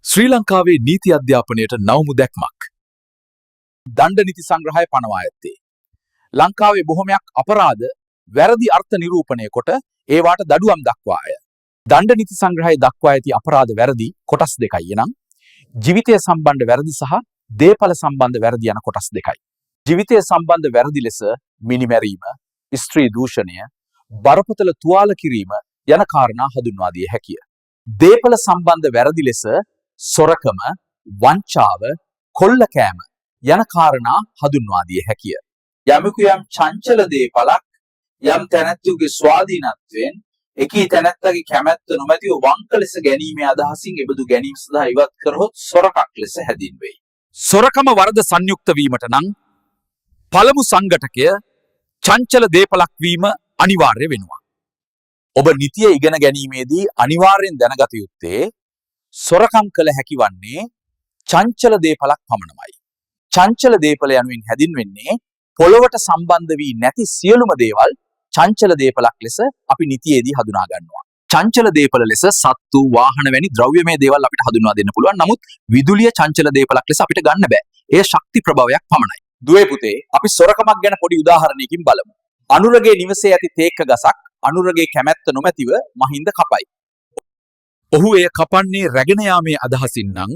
ශ්‍රී ලංකාවේ නීති අධ්‍යාපනයට නවමු දැක්මක්. දණ්ඩ නීති සංග්‍රහය පනවා ඇත්තේ. ලංකාවේ බොහොමයක් අපරාධ වැරදි අර්ථ නිරූපණය කොට ඒවාට දඩුවම් දක්වාය. දණ්ඩ නීති සංග්‍රහයේ දක්වා ඇති අපරාධ වැරදි කොටස් දෙකයි. එනම් ජීවිතය සම්බන්ධ වැරදි සහ දේපල සම්බන්ධ වැරදි යන කොටස් දෙකයි. ජීවිතය සම්බන්ධ වැරදි ලෙස මිනිමැරීම, ස්ත්‍රී දූෂණය, බරපතල තුවාල කිරීම යන කාරණා හඳුන්වා දිය හැකිය. දේපල සම්බන්ධ වැරදි ලෙස සොරකම, වංචාව, කොල්ලකෑම යන කාරණා හඳුන්වා දිය හැකිය. යමෙකු යම් චංචල දේපලක් යම් තැනැත්තුගේ ස්වාධීනත්වයෙන් එකී තැනැත්තගේ කැමැත්ත නොමැතිව වංක ලෙස ගැනීමේ අදහසින් එබඳු ගැනීම සඳහා ඉවත් කරහොත් සොරකක් ලෙස හැඳින්වෙයි. සොරකම වරද සංයුක්ත වීමට නම් පළමු සංඝටකය චංචල දේපලක් වීම අනිවාර්ය වෙනවා. ඔබ නිතිය ඉගෙන ගැනීමේදී අනිවාර්යෙන් දැනගත යුත්තේ සොරකම් කළ හැකි වන්නේ චංචල දේපලක් පමණයි. චංචල දේපල යනුවෙන් හැඳින්වෙන්නේ පොළොවට සම්බන්ධ වී නැති සියලුම දේවල් චංචල දේපලක් ලෙස අපි නිතියේදී හඳුනා ගන්නවා. චංචල දේපල ලෙස සත්තු, වාහන වැනි ද්‍රව්‍යමය දේවල් අපිට හඳුන්වා දෙන්න පුළුවන්. නමුත් විදුලිය චංචල දේපලක් ලෙස අපිට ගන්න බෑ. එය ශක්ති ප්‍රභවයක් පමණයි. දුවේ පුතේ, අපි සොරකමක් ගැන පොඩි උදාහරණයකින් බලමු. අනුරගේ නිවසේ ඇති තේක්ක ගසක් අනුරගේ කැමැත්ත නොමැතිව මහින්ද කපයි. ඔහු එය කපන්නේ රැගෙන යාමේ අදහසින් නම්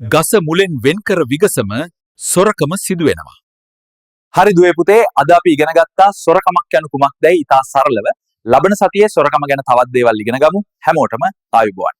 ගස මුලෙන් වෙන්කර විගසම සොරකම සිදු වෙනවා. හරි දුවේ පුතේ, අද අපි ඉගෙන ගත්තා සොරකමක් යනු කුමක්දයි ඉතා සරලව. ලබන සතියේ සොරකම ගැන තවත් දේවල් ඉගෙන ගමු. හැමෝටම ආයුබෝවන්.